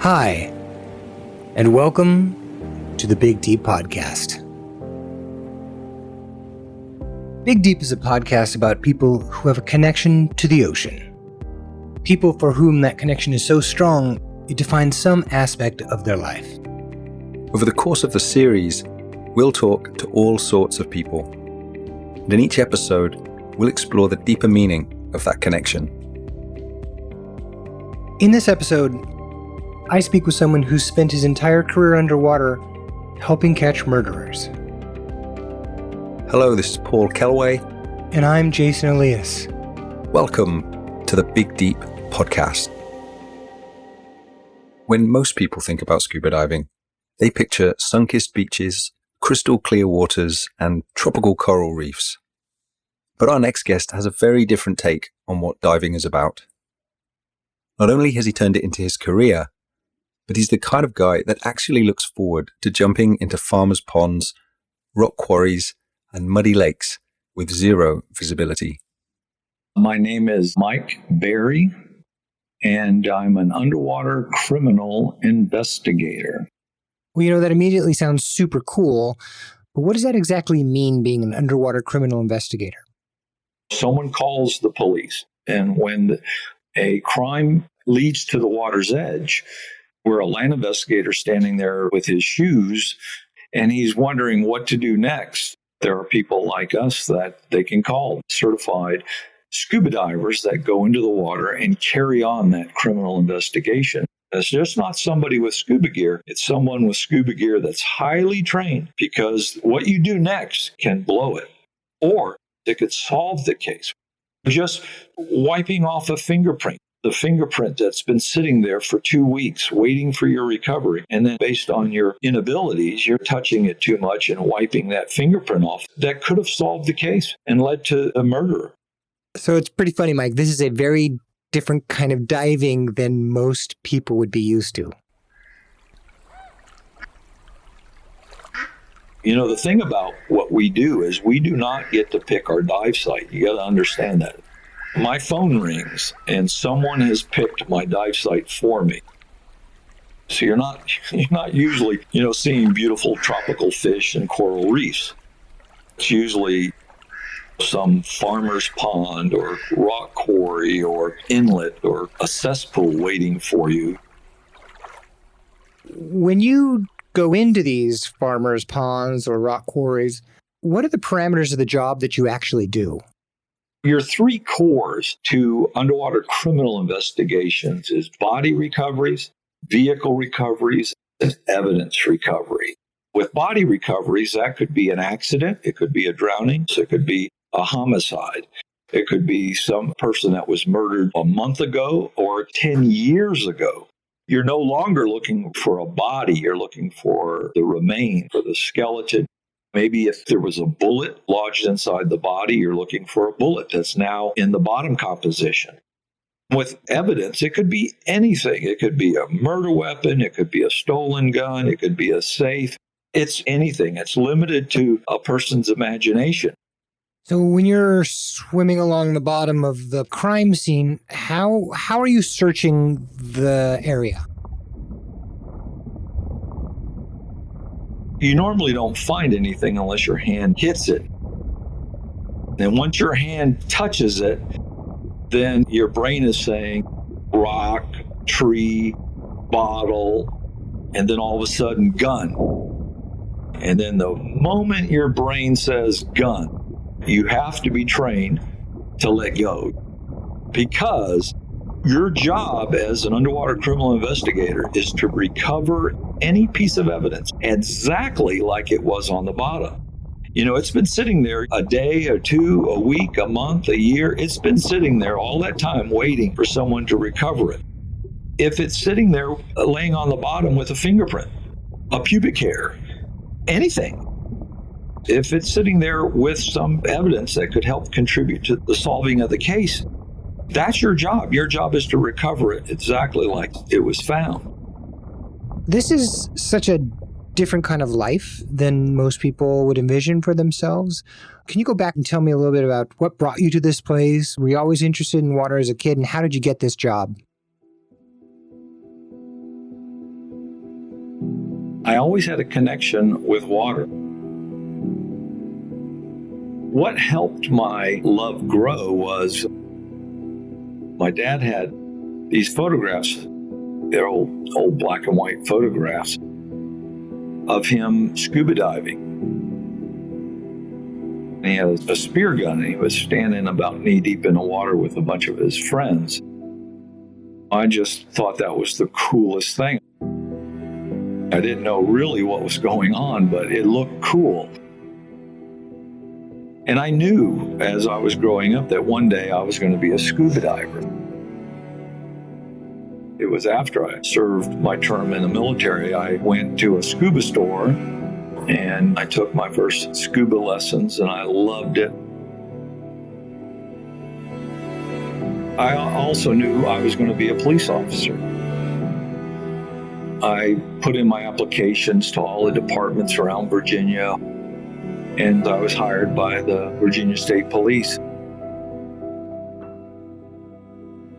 Hi, and welcome to the Big Deep Podcast. Big Deep is a podcast about people who have a connection to the ocean. People for whom that connection is so strong, it defines some aspect of their life. Over the course of the series, we'll talk to all sorts of people. And in each episode, we'll explore the deeper meaning of that connection. In this episode, I speak with someone who spent his entire career underwater helping catch murderers. Hello, this is Paul Kelway. And I'm Jason Elias. Welcome to the Big Deep Podcast. When most people think about scuba diving, they picture sun-kissed beaches, crystal clear waters, and tropical coral reefs. But our next guest has a very different take on what diving is about. Not only has he turned it into his career, but he's the kind of guy that actually looks forward to jumping into farmers' ponds, rock quarries, and muddy lakes with zero visibility. My name is Mike Berry, and I'm an underwater criminal investigator. Well, that immediately sounds super cool, but what does that exactly mean, being an underwater criminal investigator? Someone calls the police, and when a crime leads to the water's edge, we're a land investigator standing there with his shoes, and he's wondering what to do next. There are people like us that they can call, certified scuba divers that go into the water and carry on that criminal investigation. It's just not somebody with scuba gear. It's someone with scuba gear that's highly trained, because what you do next can blow it, or it could solve the case. Just wiping off a fingerprint. The fingerprint that's been sitting there for 2 weeks waiting for your recovery. And then based on your inabilities, you're touching it too much and wiping that fingerprint off. That could have solved the case and led to a murder. So it's pretty funny, Mike. This is a very different kind of diving than most people would be used to. The thing about what we do is we do not get to pick our dive site. You got to understand that. My phone rings and someone has picked my dive site for me. So you're not usually, seeing beautiful tropical fish and coral reefs. It's usually some farmer's pond or rock quarry or inlet or a cesspool waiting for you. When you go into these farmers' ponds or rock quarries, what are the parameters of the job that you actually do? Your three cores to underwater criminal investigations is body recoveries, vehicle recoveries, and evidence recovery. With body recoveries, that could be an accident, it could be a drowning, it could be a homicide. It could be some person that was murdered a month ago or 10 years ago. You're no longer looking for a body, you're looking for the remains, for the skeleton. Maybe if there was a bullet lodged inside the body, you're looking for a bullet that's now in the bottom composition. With evidence, it could be anything. It could be a murder weapon, it could be a stolen gun, it could be a safe. It's anything. It's limited to a person's imagination. So when you're swimming along the bottom of the crime scene, how are you searching the area? You normally don't find anything unless your hand hits it. And once your hand touches it, then your brain is saying rock, tree, bottle, and then all of a sudden gun. And then the moment your brain says gun, you have to be trained to let go, because your job as an underwater criminal investigator is to recover any piece of evidence exactly like it was on the bottom. It's been sitting there a day or two, a week, a month, a year. It's been sitting there all that time waiting for someone to recover it. If it's sitting there laying on the bottom with a fingerprint, a pubic hair, anything, if it's sitting there with some evidence that could help contribute to the solving of the case, that's your job. Your job is to recover it exactly like it was found. This is such a different kind of life than most people would envision for themselves. Can you go back and tell me a little bit about what brought you to this place? Were you always interested in water as a kid, and how did you get this job? I always had a connection with water. What helped my love grow was my dad had these photographs, they're old black and white photographs of him scuba diving. And he had a spear gun, and he was standing about knee deep in the water with a bunch of his friends. I just thought that was the coolest thing. I didn't know really what was going on, but it looked cool. And I knew as I was growing up that one day I was going to be a scuba diver. It was after I served my term in the military, I went to a scuba store and I took my first scuba lessons, and I loved it. I also knew I was going to be a police officer. I put in my applications to all the departments around Virginia, and I was hired by the Virginia State Police.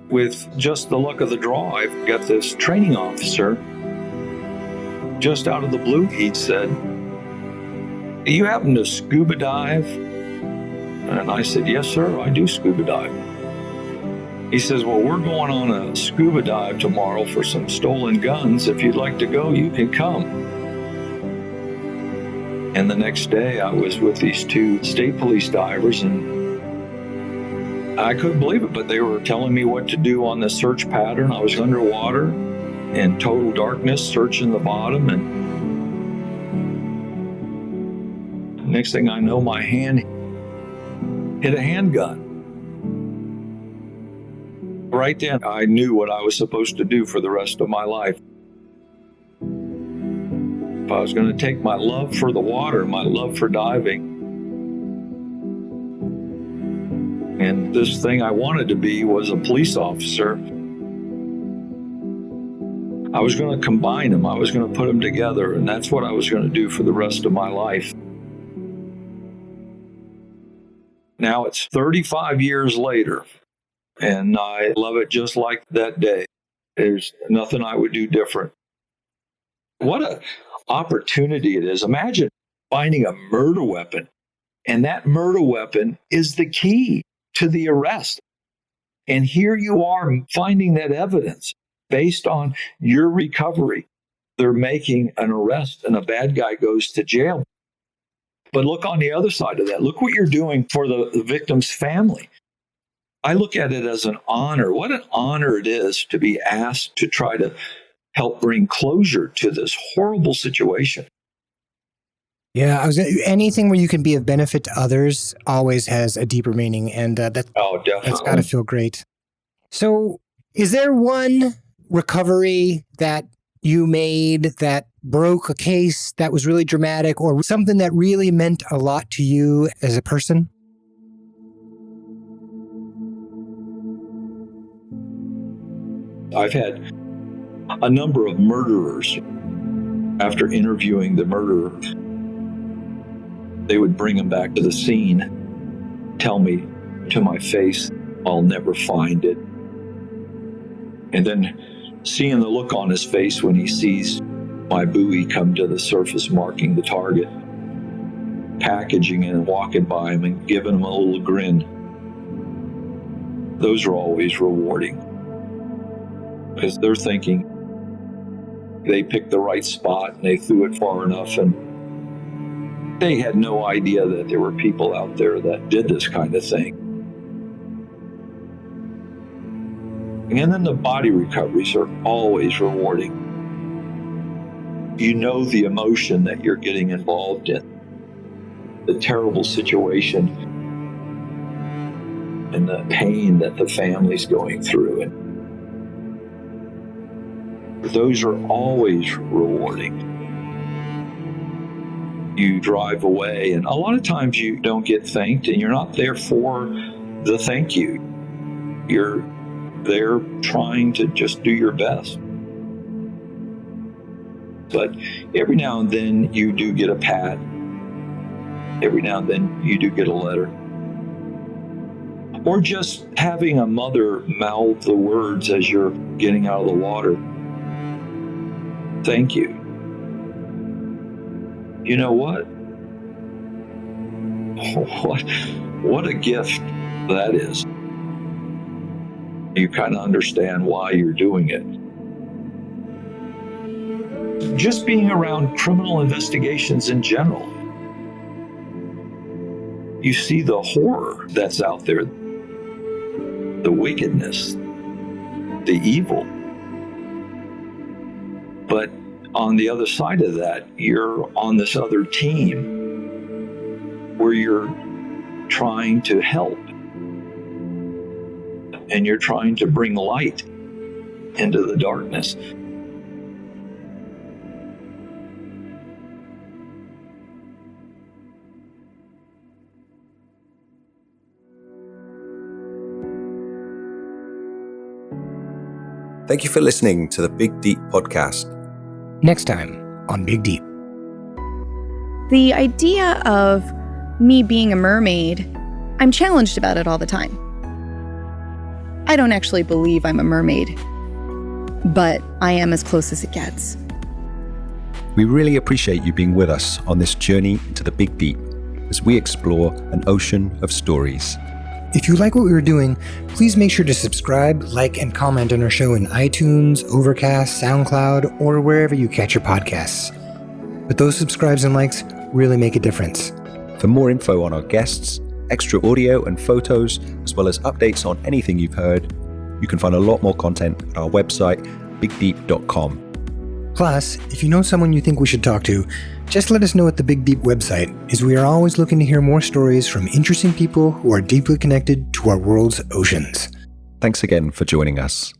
With just the luck of the draw, I've got this training officer. Just out of the blue, he said, "Do you happen to scuba dive?" And I said, "Yes, sir, I do scuba dive." He says, "Well, we're going on a scuba dive tomorrow for some stolen guns. If you'd like to go, you can come." And the next day, I was with these two state police divers, and I couldn't believe it, but they were telling me what to do on the search pattern. I was underwater in total darkness, searching the bottom, and next thing I know, my hand hit a handgun. Right then, I knew what I was supposed to do for the rest of my life. If I was going to take my love for the water, my love for diving, and this thing I wanted to be was a police officer, I was going to combine them. I was going to put them together, and that's what I was going to do for the rest of my life. Now it's 35 years later, and I love it just like that day. There's nothing I would do different. What an opportunity it is. Imagine finding a murder weapon, and that murder weapon is the key to the arrest. And here you are finding that evidence based on your recovery. They're making an arrest, and a bad guy goes to jail. But look on the other side of that. Look what you're doing for the victim's family. I look at it as an honor. What an honor it is to be asked to try to help bring closure to this horrible situation. Yeah, anything where you can be of benefit to others always has a deeper meaning, and Definitely. That's got to feel great. So, is there one recovery that you made that broke a case that was really dramatic, or something that really meant a lot to you as a person? I've had a number of murderers, after interviewing the murderer, they would bring him back to the scene, tell me to my face, "I'll never find it." And then seeing the look on his face when he sees my buoy come to the surface, marking the target, packaging and walking by him and giving him a little grin, those are always rewarding. Because they're thinking they picked the right spot and they threw it far enough, and they had no idea that there were people out there that did this kind of thing. And then the body recoveries are always rewarding. You know the emotion that you're getting involved in, the terrible situation, and the pain that the family's going through. And those are always rewarding. You drive away, and a lot of times you don't get thanked, and you're not there for the thank you. You're there trying to just do your best. But every now and then you do get a pat. Every now and then you do get a letter. Or just having a mother mouth the words as you're getting out of the water. "Thank you." you know what? What a gift that is. You kind of understand why you're doing it. Just being around criminal investigations in general, you see the horror that's out there, the wickedness, the evil. But on the other side of that, you're on this other team where you're trying to help and you're trying to bring light into the darkness. Thank you for listening to the Big Deep podcast. Next time on Big Deep. The idea of me being a mermaid, I'm challenged about it all the time. I don't actually believe I'm a mermaid, but I am as close as it gets. We really appreciate you being with us on this journey into the Big Deep as we explore an ocean of stories. If you like what we were doing, please make sure to subscribe, like, and comment on our show in iTunes, Overcast, SoundCloud, or wherever you catch your podcasts. But those subscribes and likes really make a difference. For more info on our guests, extra audio and photos, as well as updates on anything you've heard, you can find a lot more content at our website, bigdeep.com. Plus, if you know someone you think we should talk to, just let us know at the Big Deep website, as we are always looking to hear more stories from interesting people who are deeply connected to our world's oceans. Thanks again for joining us.